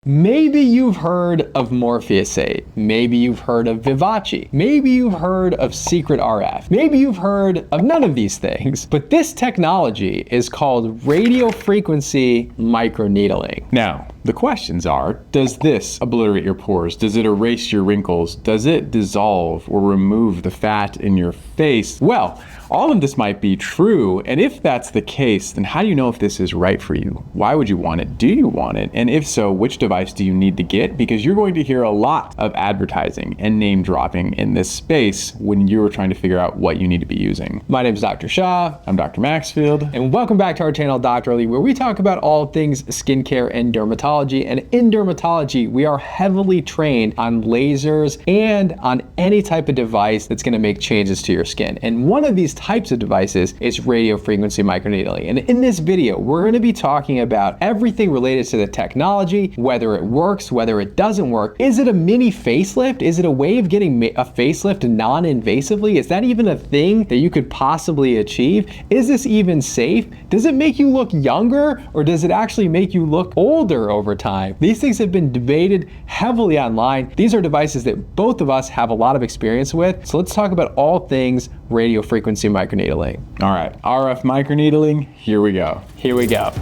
Maybe you've heard of Morpheus8. Maybe you've heard of Vivace. Maybe you've heard of Secret RF. Maybe you've heard of none of these things. But this technology is called Radiofrequency Microneedling. Now, the questions are, does this obliterate your pores? Does it erase your wrinkles? Does it dissolve or remove the fat in your face? Well, all of this might be true, and if that's the case, then how do you know if this is right for you? Why would you want it? Do you want it? And if so, which device do you need to get? Because you're going to hear a lot of advertising and name dropping in this space when you're trying to figure out what you need to be using. My name is Dr. Shah. I'm Dr. Maxfield. And welcome back to our channel, Doctorly, where we talk about all things skincare and dermatology. And in dermatology, we are heavily trained on lasers and on any type of device that's going to make changes to your skin. And one of these types of devices is radiofrequency microneedling. And in this video, we're going to be talking about everything related to the technology, whether it works, whether it doesn't work. Is it a mini facelift? Is it a way of getting a facelift non-invasively? Is that even a thing that you could possibly achieve? Is this even safe? Does it make you look younger, or does it actually make you look older over time? These things have been debated heavily online. These are devices that both of us have a lot of experience with. So let's talk about all things radiofrequency microneedling. All right, RF microneedling, here we go. Here we go.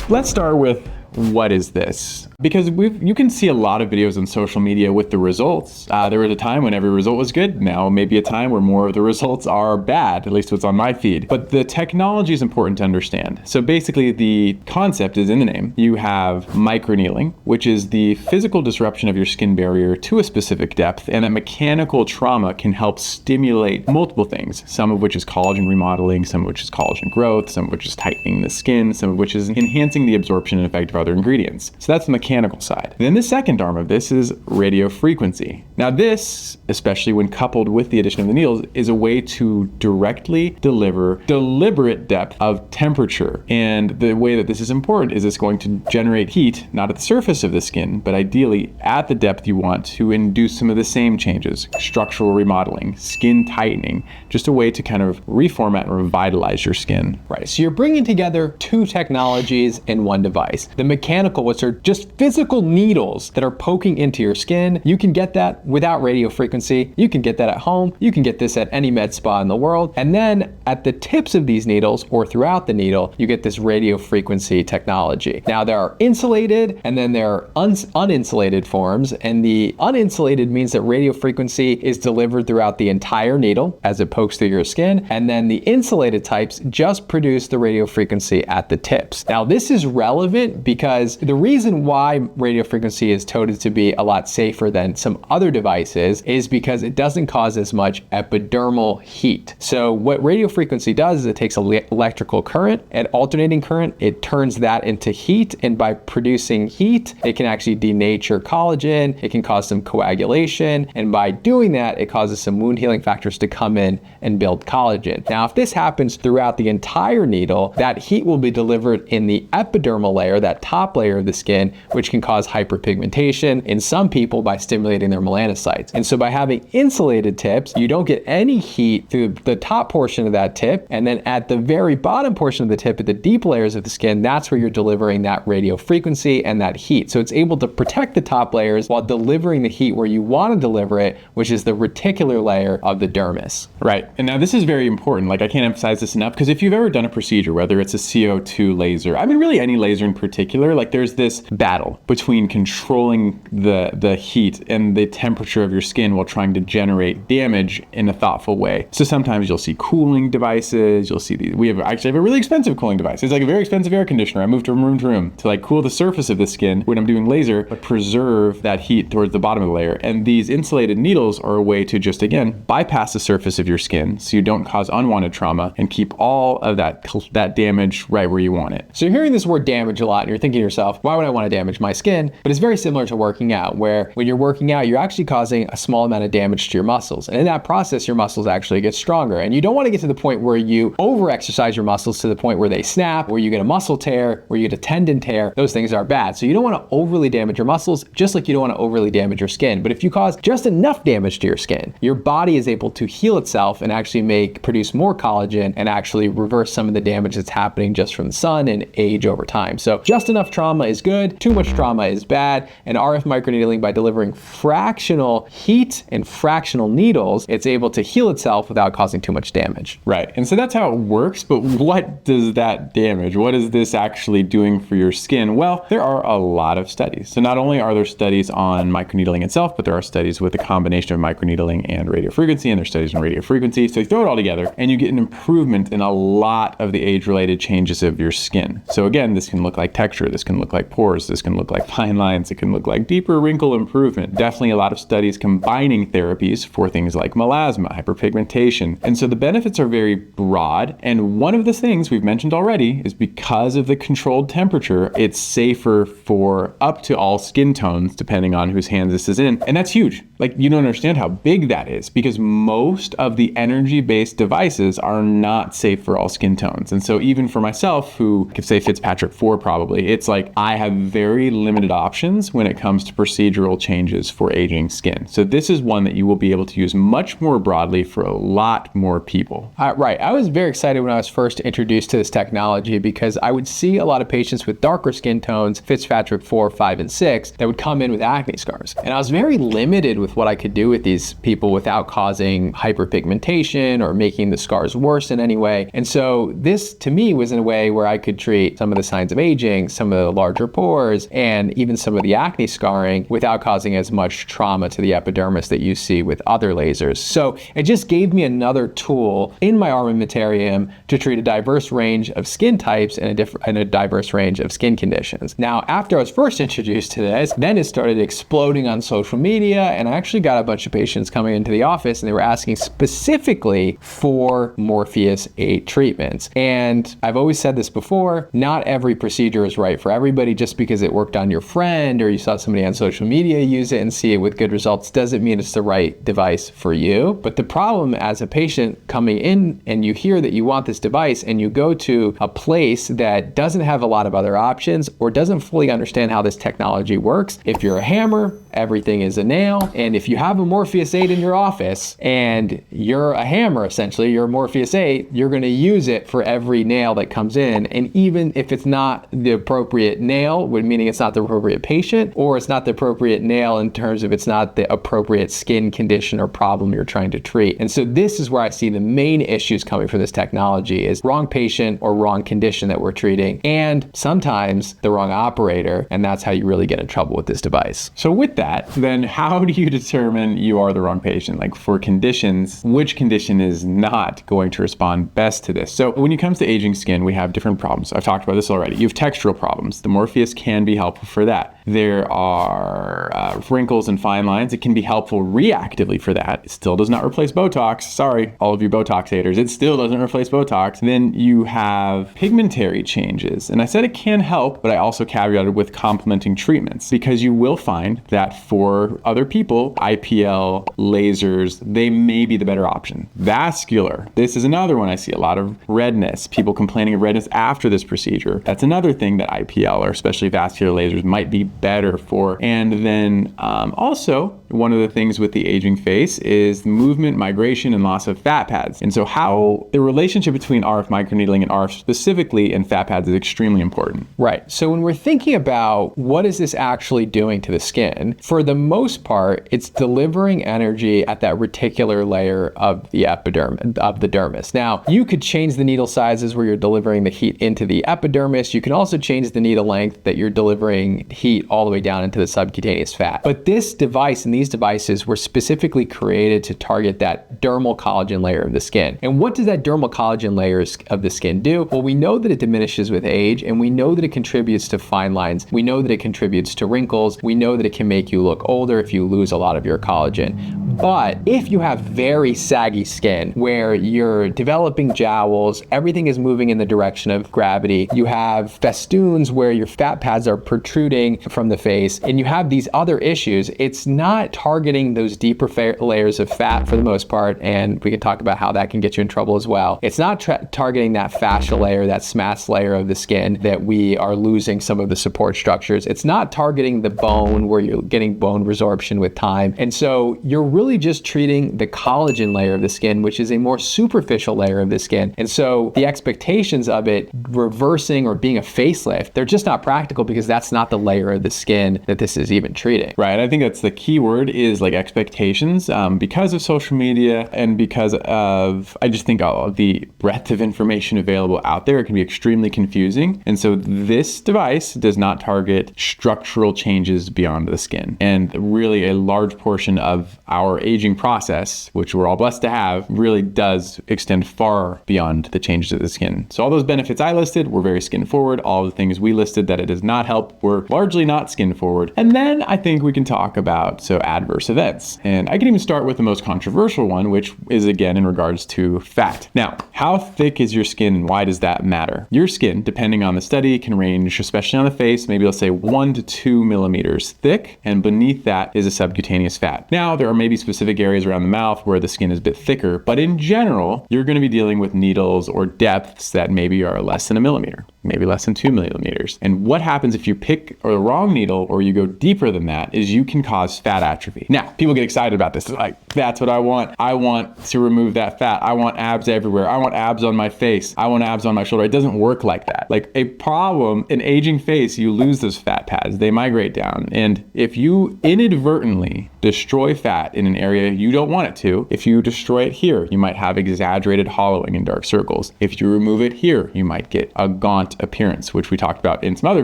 Let's start with, what is this? Because you can see a lot of videos on social media with the results. There was a time when every result was good. Now maybe a time where more of the results are bad, at least what's on my feed. But the technology is important to understand. So basically the concept is in the name. You have microneedling, which is the physical disruption of your skin barrier to a specific depth, and that mechanical trauma can help stimulate multiple things, some of which is collagen remodeling, some of which is collagen growth, some of which is tightening the skin, some of which is enhancing the absorption and effect of other ingredients. So that's the mechanical side. Then the second arm of this is radiofrequency. Now this, especially when coupled with the addition of the needles, is a way to directly deliver deliberate depth of temperature. And the way that this is important is it's going to generate heat, not at the surface of the skin, but ideally at the depth you want to induce some of the same changes, structural remodeling, skin tightening, just a way to kind of reformat and revitalize your skin. Right, so you're bringing together two technologies in one device. The mechanical, which are just physical needles that are poking into your skin. You can get that without radiofrequency. You can get that at home. You can get this at any med spa in the world. And then at the tips of these needles or throughout the needle, you get this radiofrequency technology. Now there are insulated and then there are uninsulated forms. And the uninsulated means that radiofrequency is delivered throughout the entire needle as it pokes through your skin. And then the insulated types just produce the radiofrequency at the tips. Now this is relevant because the reason why radiofrequency is touted to be a lot safer than some other devices is because it doesn't cause as much epidermal heat. So what radiofrequency does is it takes electrical current and alternating current, it turns that into heat, and by producing heat, it can actually denature collagen, it can cause some coagulation, and by doing that, it causes some wound healing factors to come in and build collagen. Now, if this happens throughout the entire needle, that heat will be delivered in the epidermal layer, that top layer of the skin, which can cause hyperpigmentation in some people by stimulating their melanocytes. And so by having insulated tips, you don't get any heat through the top portion of that tip, and then at the very bottom portion of the tip, at the deep layers of the skin, that's where you're delivering that radiofrequency and that heat. So it's able to protect the top layers while delivering the heat where you want to deliver it, which is the reticular layer of the dermis. Right, and now this is very important. Like, I can't emphasize this enough, because if you've ever done a procedure, whether it's a CO2 laser, I mean really any laser in particular, like there's this battle between controlling the heat and the temperature of your skin while trying to generate damage in a thoughtful way. So sometimes you'll see cooling devices, you'll see these. We actually have a really expensive cooling device. It's like a very expensive air conditioner. I moved from room to room to like cool the surface of the skin when I'm doing laser, but preserve that heat towards the bottom of the layer. And these insulated needles are a way to just, again, bypass the surface of your skin so you don't cause unwanted trauma and keep all of that damage right where you want it. So you're hearing this word damage a lot and you're thinking to yourself, why would I want to damage my skin? But it's very similar to working out, where when you're working out, you're actually causing a small amount of damage to your muscles. And in that process, your muscles actually get stronger. And you don't want to get to the point where you over-exercise your muscles to the point where they snap, where you get a muscle tear, where you get a tendon tear. Those things are bad. So you don't want to overly damage your muscles, just like you don't want to overly damage your skin. But if you cause just enough damage to your skin, your body is able to heal itself and actually produce more collagen and actually reverse some of the damage that's happening just from the sun and age over time. So just enough trauma is good, too much trauma is bad. And RF microneedling, by delivering fractional heat and fractional needles, it's able to heal itself without causing too much damage. Right. And so that's how it works. But what does that damage? What is this actually doing for your skin? Well, there are a lot of studies. So not only are there studies on microneedling itself, but there are studies with a combination of microneedling and radiofrequency, and there's studies on radiofrequency. So you throw it all together and you get an improvement in a lot of the age-related changes of your skin. So again, this can look like texture, this can look like pores, this can look like fine lines, it can look like deeper wrinkle improvement. Definitely a lot of studies combining therapies for things like melasma, hyperpigmentation. And so the benefits are very broad. And one of the things we've mentioned already is because of the controlled temperature, it's safer for up to all skin tones, depending on whose hands this is in. And that's huge. Like, you don't understand how big that is, because most of the energy-based devices are not safe for all skin tones. And so even for myself, who could say Fitzpatrick 4 probably, it's like I have very limited options when it comes to procedural changes for aging skin. So this is one that you will be able to use much more broadly for a lot more people. Right. I was very excited when I was first introduced to this technology, because I would see a lot of patients with darker skin tones, Fitzpatrick 4, 5, and 6, that would come in with acne scars. And I was very limited with what I could do with these people without causing hyperpigmentation or making the scars worse in any way. And so this, to me, was in a way where I could treat some of the signs of aging, some of the larger pores, and even some of the acne scarring without causing as much trauma to the epidermis that you see with other lasers. So it just gave me another tool in my armamentarium to treat a diverse range of skin types and a diverse range of skin conditions. Now, after I was first introduced to this, then it started exploding on social media, and I actually got a bunch of patients coming into the office and they were asking specifically for Morpheus8 treatments. And I've always said this before, not every procedure is right for everybody. Just because it worked on your friend or you saw somebody on social media use it and see it with good results doesn't mean it's the right device for you. But the problem as a patient coming in and you hear that you want this device and you go to a place that doesn't have a lot of other options or doesn't fully understand how this technology works, if you're a hammer, everything is a nail. And if you have a Morpheus8 in your office and you're a hammer, essentially, you're a Morpheus8, you're going to use it for every nail that comes in. And even if it's not the appropriate nail, meaning it's not the appropriate patient, or it's not the appropriate nail in terms of it's not the appropriate skin condition or problem you're trying to treat. And so this is where I see the main issues coming from this technology is wrong patient or wrong condition that we're treating, and sometimes the wrong operator, and that's how you really get in trouble with this device. So with that, then how do you determine you are the wrong patient? Like for conditions, which condition is not going to respond best to this? So when it comes to aging skin, we have different problems. I've talked about this already. You have textural problems. The Morpheus can be helpful for that. There are wrinkles and fine lines. It can be helpful reactively for that. It still does not replace Botox. Sorry, all of you Botox haters. It still doesn't replace Botox. Then you have pigmentary changes. And I said it can help, but I also caveated with complementing treatments, because you will find that for other people, IPL, lasers, they may be the better option. Vascular. This is another one I see a lot of redness. People complaining of redness after this procedure. That's another thing that IPL or especially vascular lasers might be better for. And then also, one of the things with the aging face is movement, migration, and loss of fat pads. And so how the relationship between RF microneedling and RF specifically and fat pads is extremely important. Right. So when we're thinking about what is this actually doing to the skin, for the most part, it's delivering energy at that reticular layer of the epidermis, of the dermis. Now, you could change the needle sizes where you're delivering the heat into the epidermis. You can also change the needle length that you're delivering heat all the way down into the subcutaneous fat. But this device and these devices were specifically created to target that dermal collagen layer of the skin. And what does that dermal collagen layer of the skin do? Well, we know that it diminishes with age, and we know that it contributes to fine lines. We know that it contributes to wrinkles. We know that it can make you look older if you lose a lot of your collagen. But if you have very saggy skin where you're developing jowls, everything is moving in the direction of gravity, you have festoons where your fat pads are protruding from the face, and you have these other issues, it's not targeting those deeper layers of fat for the most part, and we can talk about how that can get you in trouble as well. It's not targeting that fascia layer, that SMAS layer of the skin that we are losing some of the support structures. It's not targeting the bone where you're getting bone resorption with time. And so you're really just treating the collagen layer of the skin, which is a more superficial layer of the skin. And so the expectations of it reversing or being a facelift, they're just not practical because that's not the layer of the skin that this is even treating. Right. I think that's the key word is like expectations. Because of social media and because of, I just think all of the breadth of information available out there, it can be extremely confusing. And so this device does not target structural changes beyond the skin. And really a large portion of our aging process, which we're all blessed to have, really does extend far beyond the changes of the skin. So all those benefits I listed were very skin forward. All the things we listed that it does not help were largely not skin forward. And then I think we can talk about adverse events. And I can even start with the most controversial one, which is again in regards to fat. Now, how thick is your skin and why does that matter? Your skin, depending on the study, can range, especially on the face, maybe let's say 1 to 2 millimeters thick, and beneath that is a subcutaneous fat. Now, there are maybe specific areas around the mouth where the skin is a bit thicker, but in general, you're going to be dealing with needles or depths that maybe are less than a millimeter, maybe less than 2 millimeters. And what happens if you pick the wrong needle or you go deeper than that is you can cause fat atrophy. Now, people get excited about this. They're like, that's what I want. I want to remove that fat. I want abs everywhere. I want abs on my face. I want abs on my shoulder. It doesn't work like that. Like a problem, an aging face, you lose those fat pads. They migrate down. And if you inadvertently destroy fat in an area you don't want it to, if you destroy it here, you might have exaggerated hollowing and dark circles. If you remove it here, you might get a gaunt appearance, which we talked about in some other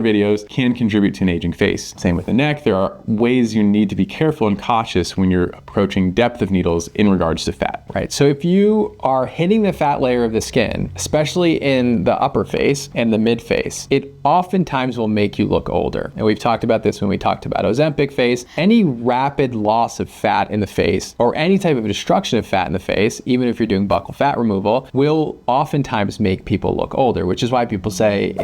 videos, can contribute to an aging face. Same with the neck. There are ways you need to be careful and cautious when you're approaching depth of needles in regards to fat. Right. So if you are hitting the fat layer of the skin, especially in the upper face and the mid face, it oftentimes will make you look older. And we've talked about this when we talked about Ozempic face. Any rapid loss of fat in the face or any type of destruction of fat in the face, even if you're doing buccal fat removal, will oftentimes make people look older, which is why people say,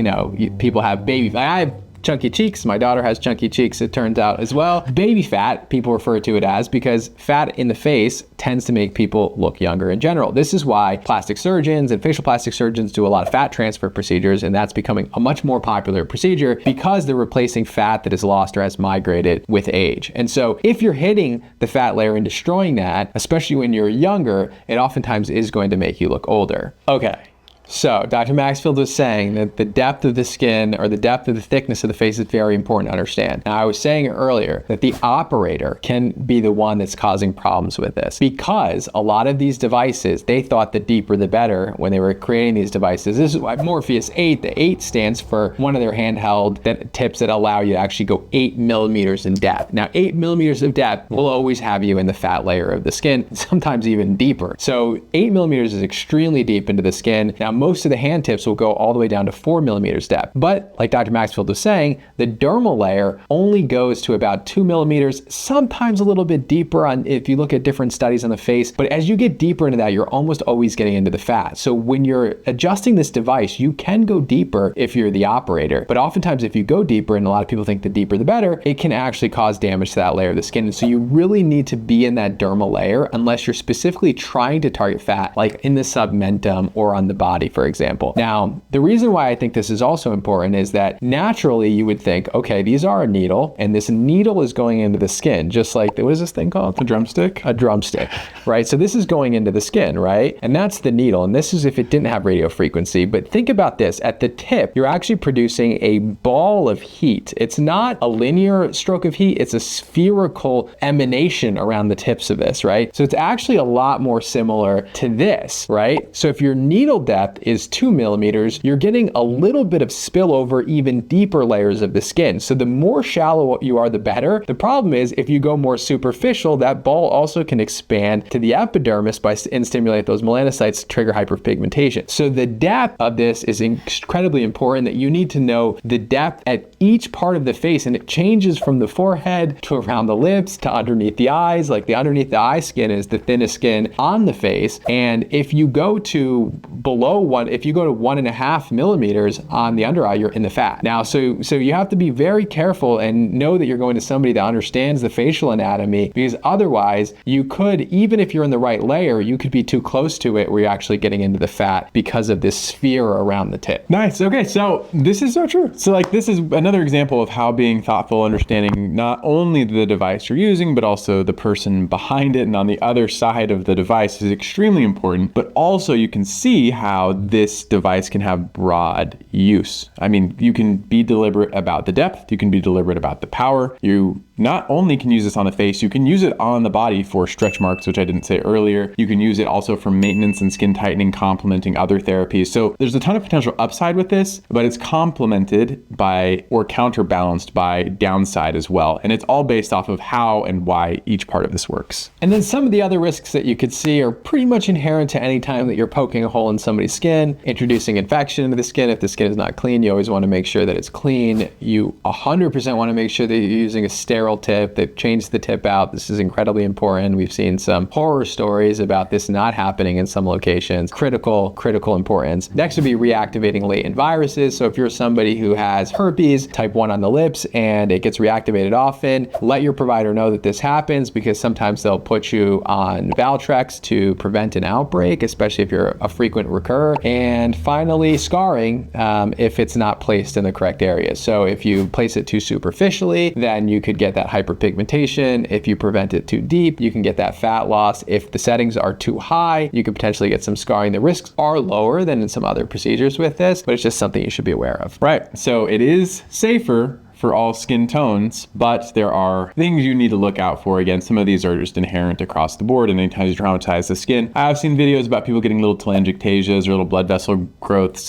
people have baby fat. I have chunky cheeks. My daughter has chunky cheeks, it turns out as well. Baby fat, people refer to it as, because fat in the face tends to make people look younger in general. This is why plastic surgeons and facial plastic surgeons do a lot of fat transfer procedures, and that's becoming a much more popular procedure because they're replacing fat that is lost or has migrated with age. And so if you're hitting the fat layer and destroying that, especially when you're younger, it oftentimes is going to make you look older. Okay. So Dr. Maxfield was saying that the depth of the skin or the depth of the thickness of the face is very important to understand. Now, I was saying earlier that the operator can be the one that's causing problems with this because a lot of these devices, they thought the deeper the better when they were creating these devices. This is why Morpheus8, the 8 stands for one of their handheld tips that allow you to actually go 8 millimeters in depth. Now, 8 millimeters of depth will always have you in the fat layer of the skin, sometimes even deeper. So 8 millimeters is extremely deep into the skin. Now, most of the hand tips will go all the way down to 4 millimeters depth. But like Dr. Maxfield was saying, the dermal layer only goes to about 2 millimeters, sometimes a little bit deeper if you look at different studies on the face. But as you get deeper into that, you're almost always getting into the fat. So when you're adjusting this device, you can go deeper if you're the operator. But oftentimes if you go deeper, and a lot of people think the deeper the better, it can actually cause damage to that layer of the skin. And so you really need to be in that dermal layer unless you're specifically trying to target fat, like in the submentum or on the body, for example. Now, the reason why I think this is also important is that naturally you would think, okay, these are a needle, and this needle is going into the skin, just like, what is this thing called? A drumstick? A drumstick, right? So this is going into the skin, right? And that's the needle, and this is if it didn't have radio frequency. But think about this, at the tip, you're actually producing a ball of heat. It's not a linear stroke of heat, it's a spherical emanation around the tips of this, right? So it's actually a lot more similar to this, right? So if your needle depth depth is 2 millimeters, you're getting a little bit of spillover even deeper layers of the skin. So the more shallow you are, the better. The problem is if you go more superficial, that ball also can expand to the epidermis and stimulate those melanocytes to trigger hyperpigmentation. So the depth of this is incredibly important, that you need to know the depth at each part of the face, and it changes from the forehead to around the lips to underneath the eyes. Like the underneath the eye skin is the thinnest skin on the face, and if you go to below one, if you go to 1.5 millimeters on the under eye, you're in the fat. Now, so you have to be very careful and know that you're going to somebody that understands the facial anatomy, because otherwise you could, even if you're in the right layer, you could be too close to it where you're actually getting into the fat because of this sphere around the tip. Nice. Okay, so this is so true. So like this is another example of how being thoughtful, understanding not only the device you're using, but also the person behind it and on the other side of the device is extremely important. But also you can see how this device can have broad use. I mean, you can be deliberate about the depth, you can be deliberate about the power. You not only can use this on the face, you can use it on the body for stretch marks, which I didn't say earlier. You can use it also for maintenance and skin tightening, complementing other therapies. So there's a ton of potential upside with this, but it's complemented by or counterbalanced by downside as well. And it's all based off of how and why each part of this works. And then some of the other risks that you could see are pretty much inherent to any time that you're poking a hole in somebody's skin, introducing infection into the skin. If the skin is not clean, you always want to make sure that it's clean. You 100% want to make sure that you're using a sterile tip. They've changed the tip out. This is incredibly important. We've seen some horror stories about this not happening in some locations. Critical importance. Next would be reactivating latent viruses. So if you're somebody who has herpes type 1 on the lips and it gets reactivated often, let your provider know that this happens, because sometimes they'll put you on Valtrex to prevent an outbreak, especially if you're a frequent recurrer. And finally, scarring if it's not placed in the correct area. So if you place it too superficially, then you could get that hyperpigmentation. If you prevent it too deep, you can get that fat loss. If the settings are too high, you could potentially get some scarring. The risks are lower than in some other procedures with this, but it's just something you should be aware of. Right. So it is safer for all skin tones, but there are things you need to look out for. Again, some of these are just inherent across the board, and anytime you traumatize the skin. I have seen videos about people getting little telangiectasias or little blood vessel growths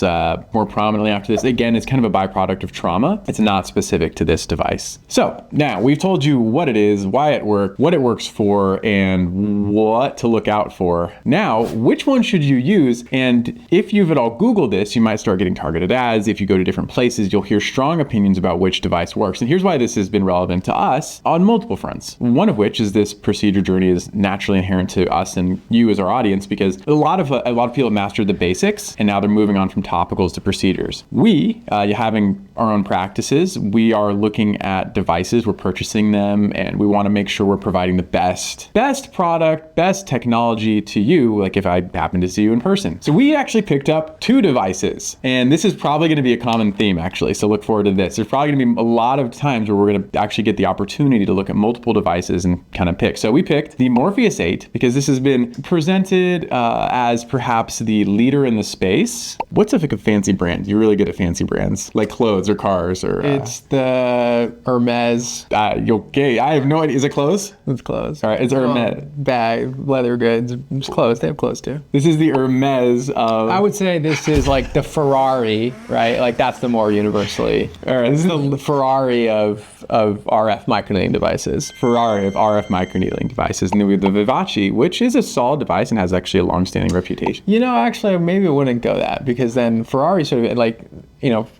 more prominently after this. Again, it's kind of a byproduct of trauma. It's not specific to this device. So now we've told you what it is, why it works, what it works for, and what to look out for. Now, which one should you use? And if you've at all Googled this, you might start getting targeted ads. If you go to different places, you'll hear strong opinions about which device works. And here's why this has been relevant to us on multiple fronts. One of which is this procedure journey is naturally inherent to us and you as our audience, because a lot of people have mastered the basics and now they're moving on from topicals to procedures. We, having our own practices, we are looking at devices, we're purchasing them, and we want to make sure we're providing the best product, best technology to you, like if I happen to see you in person. So we actually picked up 2 devices, and this is probably going to be a common theme actually, so look forward to this. There's probably going to be a lot of times where we're going to actually get the opportunity to look at multiple devices and kind of pick. So we picked the Morpheus8 because this has been presented as perhaps the leader in the space. What's a fancy brand? You're really good at fancy brands, like clothes or cars or... It's the Hermes. Okay, I have no idea. Is it clothes? It's clothes. All right, it's Hermes. Bag, leather goods. It's clothes. They have clothes too. This is the Hermes of... I would say this is like the Ferrari, right? Like that's the more universally... All right, this is the Ferrari of RF microneedling devices. Ferrari of RF microneedling devices. And then we have the Vivace, which is a solid device and has actually a long-standing reputation. You know, actually, maybe I wouldn't go that, because then Ferrari sort of like,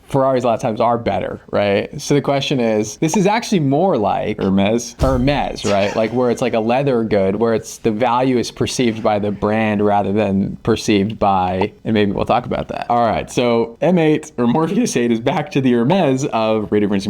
Ferraris a lot of times are better, right? So the question is, this is actually more like Hermes, right? Like where it's like a leather good, where it's the value is perceived by the brand rather than perceived by, and maybe we'll talk about that. All right, so M8 or Morpheus8 is back to the Hermes of radiofrequency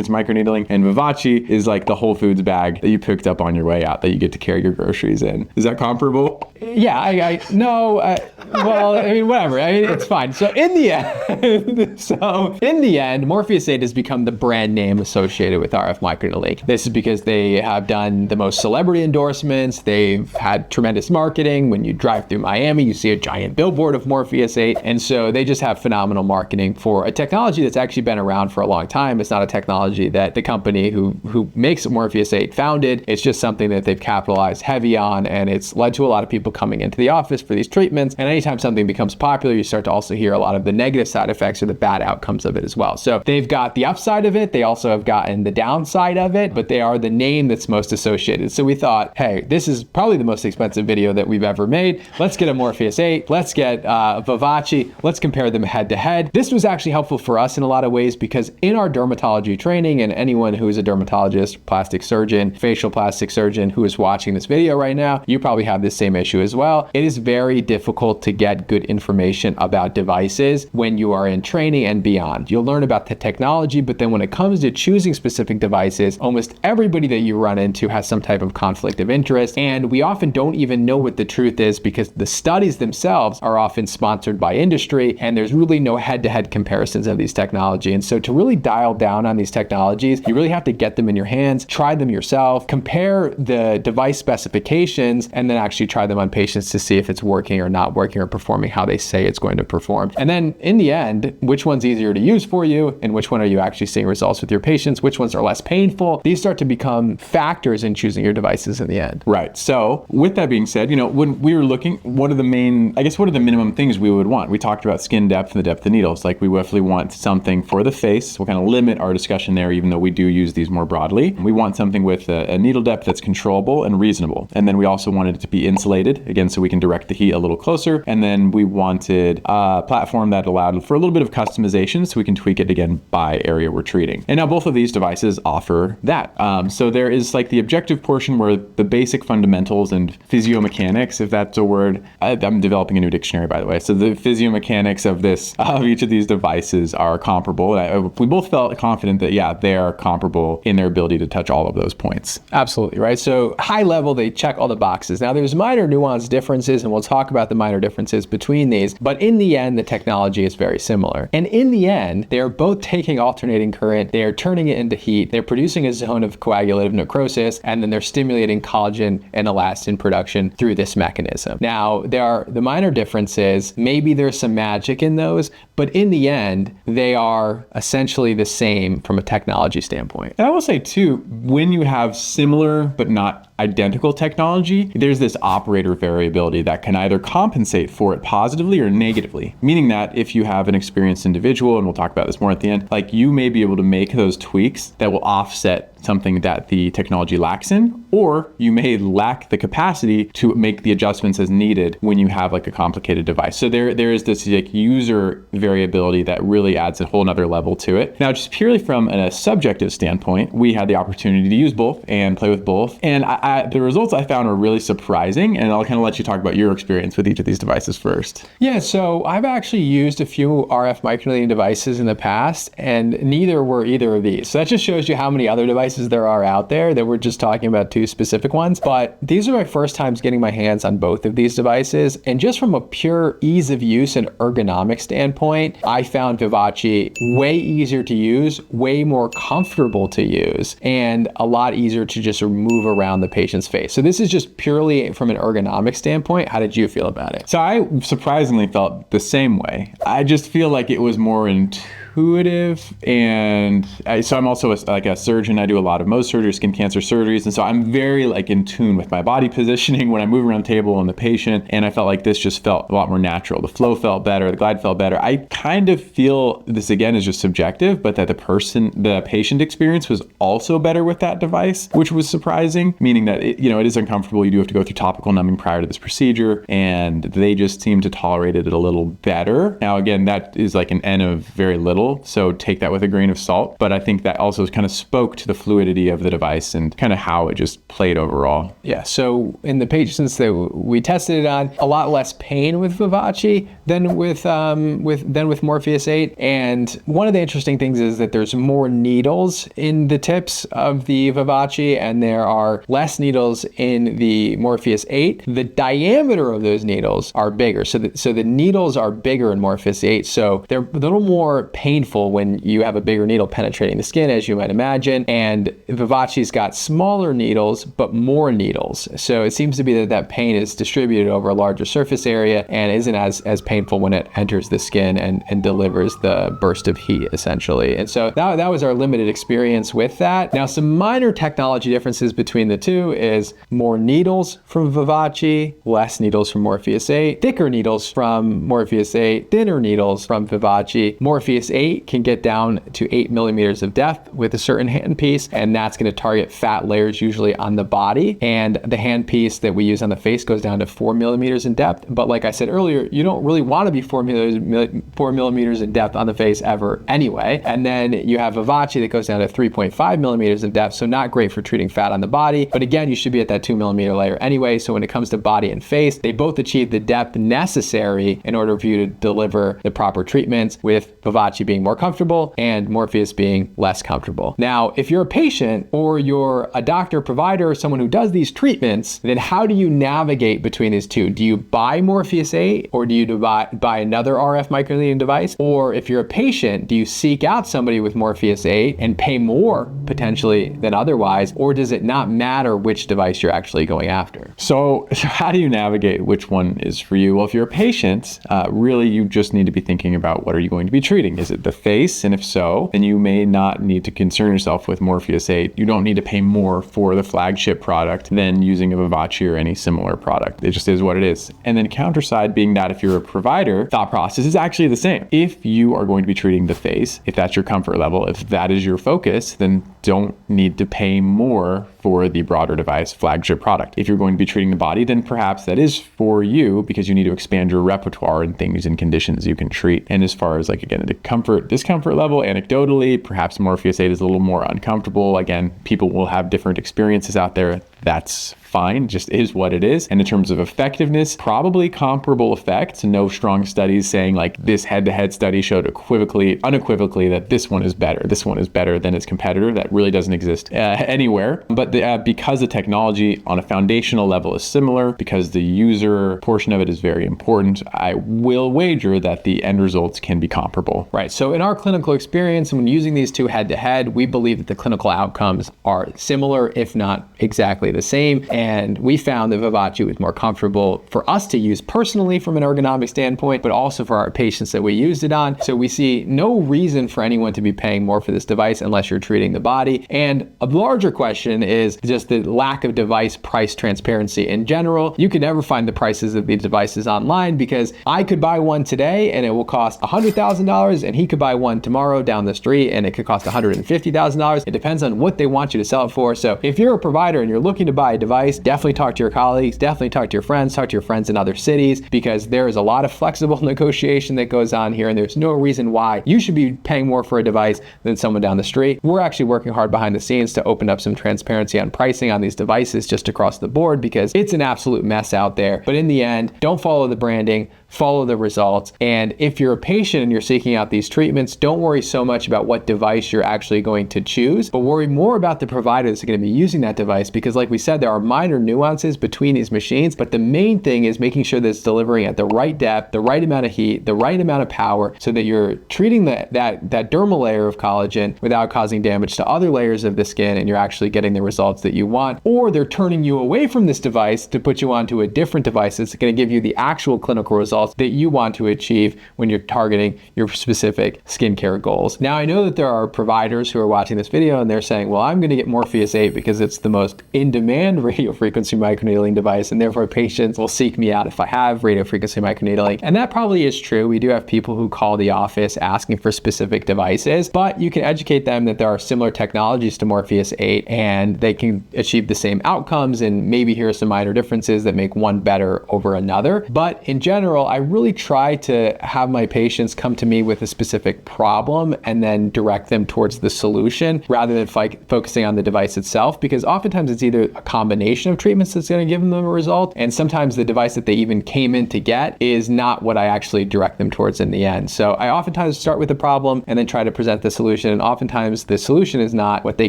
microneedling, and Vivace is like the Whole Foods bag that you picked up on your way out that you get to carry your groceries in. Is that comparable? Yeah, well, I mean, whatever. I mean, it's fine. So in the end, So in the end, Morpheus8 has become the brand name associated with RF Microneedling. This is because they have done the most celebrity endorsements. They've had tremendous marketing. When you drive through Miami, you see a giant billboard of Morpheus8. And so they just have phenomenal marketing for a technology that's actually been around for a long time. It's not a technology that the company who makes Morpheus8 founded. It's just something that they've capitalized heavy on, and it's led to a lot of people coming into the office for these treatments. And anytime something becomes popular, you start to also hear a lot of the negative side effects or the bad outcomes of it as well. So they've got the upside of it. They also have gotten the downside of it, but they are the name that's most associated. So we thought, hey, this is probably the most expensive video that we've ever made. Let's get a Morpheus8. Let's get Vivace. Let's compare them head to head. This was actually helpful for us in a lot of ways because in our dermatology training, and anyone who is a dermatologist, plastic surgeon, facial plastic surgeon who is watching this video right now, you probably have this same issue as well. It is very difficult to get good information about devices when you are in training and beyond. You'll learn about the technology, but then when it comes to choosing specific devices, almost everybody that you run into has some type of conflict of interest. And we often don't even know what the truth is because the studies themselves are often sponsored by industry, and there's really no head-to-head comparisons of these technology. And so to really dial down on these technologies, you really have to get them in your hands, try them yourself, compare the device specifications, and then actually try them on patients to see if it's working or not working or performing how they say it's going to perform. And then in the end, which one's easier to use for you and which one are you actually seeing results with your patients, which ones are less painful, these start to become factors in choosing your devices in the end. Right. So with that being said, when we were looking, what are the minimum things we would want? We talked about skin depth and the depth of needles. Like we definitely want something for the face. We'll kind of limit our discussion there, even though we do use these more broadly. We want something with a needle depth that's controllable and reasonable. And then we also wanted it to be insulated, again, so we can direct the heat a little closer. And then we wanted a platform that allowed for a little bit of customization so we can tweak it again by area we're treating. And now both of these devices offer that. So there is like the objective portion where the basic fundamentals and physiomechanics, if that's a word. I'm developing a new dictionary, by the way. So the physiomechanics of each of these devices are comparable. We both felt confident that, yeah, they are comparable in their ability to touch all of those points. Absolutely, right? So high level, they check all the boxes. Now there's minor nuance differences, and we'll talk about the minor differences between these, but in the end, the technology is very similar. And in the end, they are both taking alternating current, they are turning it into heat, they're producing a zone of coagulative necrosis, and then they're stimulating collagen and elastin production through this mechanism. Now, there are the minor differences, maybe there's some magic in those, but in the end, they are essentially the same from a technology standpoint. And I will say too, when you have similar but not identical technology, there's this operator variability that can either compensate for it positively or negatively. Meaning that if you have an experienced individual, and we'll talk about this more at the end, like you may be able to make those tweaks that will offset something that the technology lacks in, or you may lack the capacity to make the adjustments as needed when you have like a complicated device. So there is this like user variability that really adds a whole nother level to it. Now, just purely from a subjective standpoint, we had the opportunity to use both and play with both. And the results I found were really surprising. And I'll kind of let you talk about your experience with each of these devices first. Yeah, so I've actually used a few RF microneedling devices in the past, and neither were either of these. So that just shows you how many other devices there are out there that we're just talking about two specific ones. But these are my first times getting my hands on both of these devices. And just from a pure ease of use and ergonomic standpoint, I found Vivace way easier to use, way more comfortable to use, and a lot easier to just move around the patient's face. So this is just purely from an ergonomic standpoint. How did you feel about it? So I surprisingly felt the same way. I just feel like it was more intuitive, and so I'm also a surgeon. I do a lot of Mohs surgery, skin cancer surgeries, and so I'm very in tune with my body positioning when I move around the table and the patient, and I felt like this just felt a lot more natural. The flow felt better, the glide felt better. I kind of feel this again is just subjective, but that the patient experience was also better with that device, which was surprising, meaning that it is uncomfortable. You do have to go through topical numbing prior to this procedure, and they just seem to tolerate it a little better. Now again, that is like an N of very little. label, so take that with a grain of salt. But I think that also kind of spoke to the fluidity of the device and kind of how it just played overall. Yeah, so in the patients that we tested it on, a lot less pain with Vivace than with Morpheus8. And one of the interesting things is that there's more needles in the tips of the Vivace, and there are less needles in the Morpheus8. The diameter of those needles are bigger. So the needles are bigger in Morpheus8. So they're a little more painful when you have a bigger needle penetrating the skin, as you might imagine. And Vivace's got smaller needles, but more needles. So it seems to be that pain is distributed over a larger surface area and isn't as painful when it enters the skin and delivers the burst of heat, essentially. And so that was our limited experience with that. Now, some minor technology differences between the two is more needles from Vivace, less needles from Morpheus8, thicker needles from Morpheus8, thinner needles from Vivace. Morpheus8 can get down to 8 millimeters of depth with a certain handpiece, and that's going to target fat layers usually on the body. And the handpiece that we use on the face goes down to 4 millimeters in depth. But like I said earlier, you don't really want to be 4 millimeters in depth on the face ever anyway. And then you have Vivace that goes down to 3.5 millimeters of depth, so not great for treating fat on the body. But again, you should be at that 2 millimeter layer anyway. So when it comes to body and face, they both achieve the depth necessary in order for you to deliver the proper treatments, with Vivace being more comfortable and Morpheus being less comfortable. Now, if you're a patient or you're a doctor, provider, or someone who does these treatments, then how do you navigate between these two? Do you buy Morpheus8, or do you buy another RF microneedling device? Or if you're a patient, do you seek out somebody with Morpheus8 and pay more potentially than otherwise? Or does it not matter which device you're actually going after? So how do you navigate which one is for you? Well, if you're a patient, really you just need to be thinking about what are you going to be treating? Is it the face? And if so, then you may not need to concern yourself with Morpheus8. You don't need to pay more for the flagship product than using a Vivace or any similar product. It just is what it is. And then counterside being that if you're a provider, thought process is actually the same. If you are going to be treating the face, if that's your comfort level, if that is your focus, then don't need to pay more for the broader device flagship product. If you're going to be treating the body, then perhaps that is for you because you need to expand your repertoire and things and conditions you can treat. And as far as like, again, the comfort, discomfort level, anecdotally, perhaps Morpheus8 is a little more uncomfortable. Again, people will have different experiences out there. That's fine, just is what it is. And in terms of effectiveness, probably comparable effects. No strong studies saying like this head-to-head study showed unequivocally that this one is better than its competitor. That really doesn't exist anywhere. But because the technology on a foundational level is similar, because the user portion of it is very important, I will wager that the end results can be comparable. Right, so in our clinical experience, when using these two head-to-head, we believe that the clinical outcomes are similar, if not exactly the same. And we found that Vivace was more comfortable for us to use personally from an ergonomic standpoint, but also for our patients that we used it on. So we see no reason for anyone to be paying more for this device unless you're treating the body. And a larger question is just the lack of device price transparency in general. You can never find the prices of these devices online because I could buy one today and it will cost $100,000, and he could buy one tomorrow down the street and it could cost $150,000. It depends on what they want you to sell it for. So if you're a provider and you're looking to buy a device, definitely talk to your colleagues, definitely talk to your friends in other cities, because there is a lot of flexible negotiation that goes on here, and there's no reason why you should be paying more for a device than someone down the street. We're actually working hard behind the scenes to open up some transparency on pricing on these devices just across the board, because it's an absolute mess out there. But in the end, don't follow the branding, follow the results. And if you're a patient and you're seeking out these treatments, don't worry so much about what device you're actually going to choose, but worry more about the provider that's going to be using that device, because like we said, there are minor nuances between these machines, but the main thing is making sure that it's delivering at the right depth, the right amount of heat, the right amount of power, so that you're treating that dermal layer of collagen without causing damage to other layers of the skin, and you're actually getting the results that you want. Or they're turning you away from this device to put you onto a different device that's going to give you the actual clinical results that you want to achieve when you're targeting your specific skincare goals. Now, I know that there are providers who are watching this video and they're saying, well, I'm going to get Morpheus8 because it's the most in-demand radiofrequency microneedling device, and therefore patients will seek me out if I have radiofrequency microneedling. And that probably is true. We do have people who call the office asking for specific devices, but you can educate them that there are similar technologies to Morpheus8 and they can achieve the same outcomes, and maybe here are some minor differences that make one better over another. But in general, I really try to have my patients come to me with a specific problem and then direct them towards the solution rather than focusing on the device itself, because oftentimes it's either a combination of treatments that's going to give them a result, and sometimes the device that they even came in to get is not what I actually direct them towards in the end. So I oftentimes start with the problem and then try to present the solution, and oftentimes the solution is not what they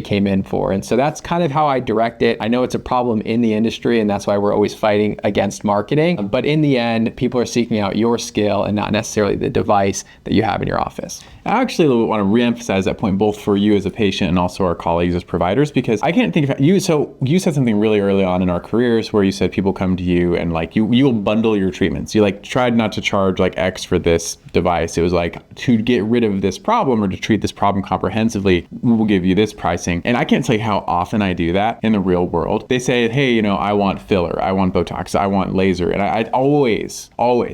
came in for. And so that's kind of how I direct it. I know it's a problem in the industry, and that's why we're always fighting against marketing. But in the end, people are seeking out your skill and not necessarily the device that you have in your office. I actually want to reemphasize that point, both for you as a patient and also our colleagues as providers, because I can't think of you. So you said something really early on in our careers where you said people come to you and like you'll bundle your treatments. You like tried not to charge like X for this device. It was like, to get rid of this problem or to treat this problem comprehensively, we will give you this pricing. And I can't tell you how often I do that in the real world. They say, hey, I want filler, I want Botox, I want laser. And I always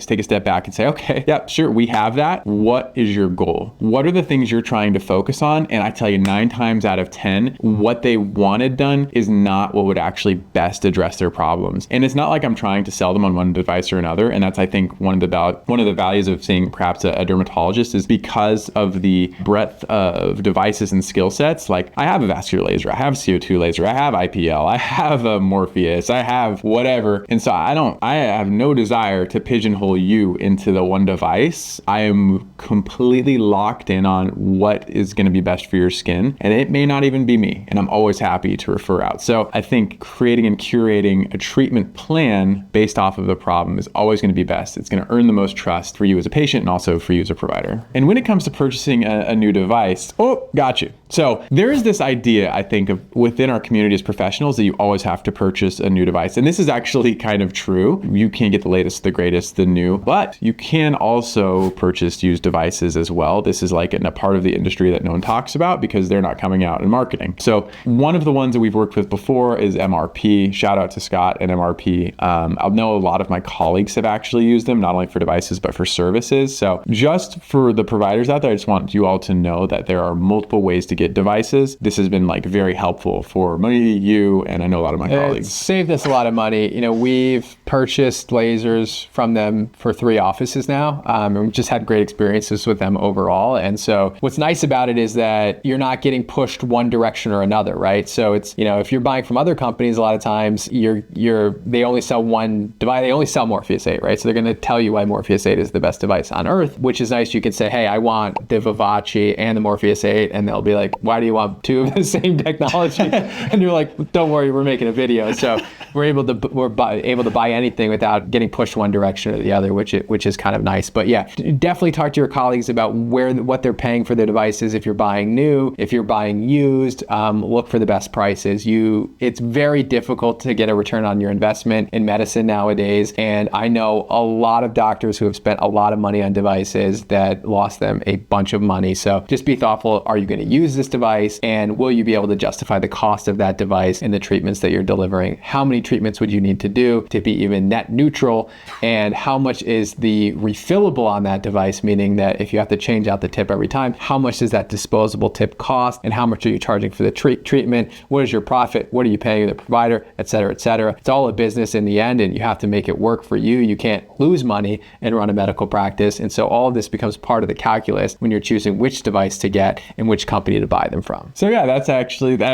take a step back and say, okay, yeah, sure, we have that. What is your goal? What are the things you're trying to focus on? And I tell you, 9 times out of 10, what they wanted done is not what would actually best address their problems. And it's not like I'm trying to sell them on one device or another. And that's, I think, one of the values of seeing perhaps a dermatologist is because of the breadth of devices and skill sets. Like, I have a vascular laser, I have CO2 laser, I have IPL, I have a Morpheus, I have whatever. And so I have no desire to pigeonhole you into the one device. I am completely locked in on what is going to be best for your skin, and it may not even be me, and I'm always happy to refer out. So I think creating and curating a treatment plan based off of the problem is always going to be best. It's going to earn the most trust for you as a patient and also for you as a provider. And when it comes to purchasing a new device, got you. So there is this idea, I think, of within our community as professionals that you always have to purchase a new device. And this is actually kind of true. You can't get the latest, the greatest, the new, but you can also purchase used devices as well. This is like a part of the industry that no one talks about because they're not coming out in marketing. So one of the ones that we've worked with before is MRP. Shout out to Scott and MRP. I know a lot of my colleagues have actually used them, not only for devices, but for services. So just for the providers out there, I just want you all to know that there are multiple ways to get devices. This has been like very helpful for me, you, and I know a lot of my colleagues. It's saved us a lot of money. We've purchased lasers from them for 3 offices now, and we've just had great experiences with them overall. And so what's nice about it is that you're not getting pushed one direction or another, right? So it's, if you're buying from other companies, a lot of times they only sell one device. They only sell Morpheus8, right? So they're going to tell you why Morpheus8 is the best device on earth, which is nice. You can say, hey, I want the Vivace and the Morpheus8, and they'll be like, why do you want 2 of the same technology? And you're like, don't worry, we're making a video. So we're able to buy anything without getting pushed one direction or the other, which is kind of nice. But yeah, definitely talk to your colleagues about what they're paying for their devices. If you're buying new, if you're buying used, look for the best prices. It's very difficult to get a return on your investment in medicine nowadays. And I know a lot of doctors who have spent a lot of money on devices that lost them a bunch of money. So just be thoughtful. Are you going to use this device? And will you be able to justify the cost of that device and the treatments that you're delivering? How many treatments would you need to do to be even net neutral? And how much is the refillable on that device? Meaning that if you have to change out the tip every time, how much does that disposable tip cost? And how much are you charging for the treatment? What is your profit? What are you paying the provider, et cetera, et cetera? It's all a business in the end, and you have to make it work for you. You can't lose money and run a medical practice. And so all of this becomes part of the calculus when you're choosing which device to get and which company to buy them from. So yeah, that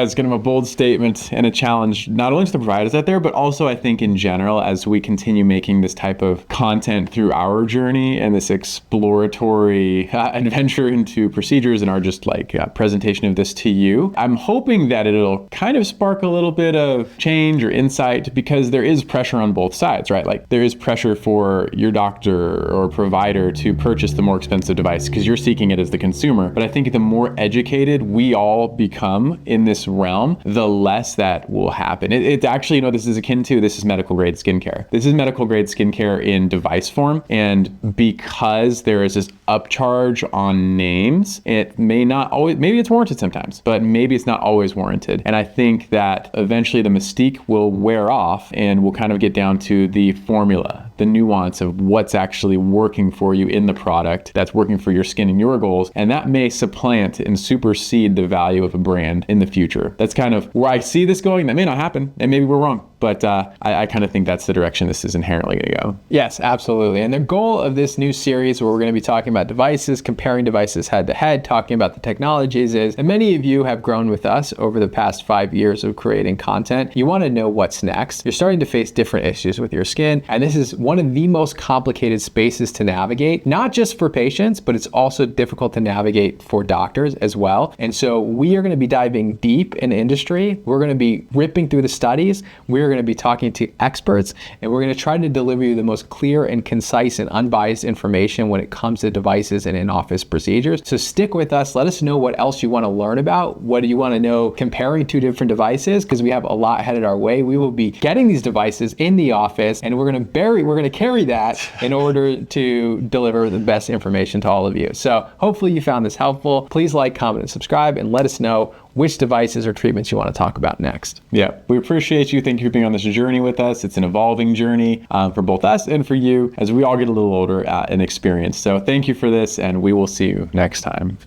is kind of a bold statement and a challenge, not only to the providers out there, but also I think in general, as we continue making this type of content through our journey and this exploratory adventure into procedures and our just presentation of this to you, I'm hoping that it'll kind of spark a little bit of change or insight, because there is pressure on both sides, right? Like there is pressure for your doctor or provider to purchase the more expensive device because you're seeking it as the consumer. But I think the more educated we all become in this realm, the less that will happen. It's actually, this is akin to, this is medical grade skincare. This is medical grade skincare in device form. And because there is this upcharge on names, it may not always, maybe it's warranted sometimes, but maybe it's not always warranted. And I think that eventually the mystique will wear off and we'll kind of get down to the formula, the nuance of what's actually working for you in the product that's working for your skin and your goals. And that may supplant and supersede the value of a brand in the future. That's kind of where I see this going. That may not happen, and maybe we're wrong. But I kind of think that's the direction this is inherently going to go. Yes, absolutely. And the goal of this new series where we're going to be talking about devices, comparing devices head to head, talking about the technologies is, and many of you have grown with us over the past 5 years of creating content. You want to know what's next. You're starting to face different issues with your skin. And this is one of the most complicated spaces to navigate, not just for patients, but it's also difficult to navigate for doctors as well. And so we are going to be diving deep in industry. We're going to be ripping through the studies. We're going to be talking to experts, and we're going to try to deliver you the most clear and concise and unbiased information when it comes to devices and in-office procedures. So stick with us. Let us know what else you want to learn about. What do you want to know comparing two different devices? Because we have a lot headed our way. We will be getting these devices in the office, and we're going to carry that in order to deliver the best information to all of you. So hopefully you found this helpful. Please like, comment, and subscribe, and let us know which devices or treatments you want to talk about next. Yeah, we appreciate you. Thank you for being on this journey with us. It's an evolving journey for both us and for you as we all get a little older and experienced. So thank you for this, and we will see you next time.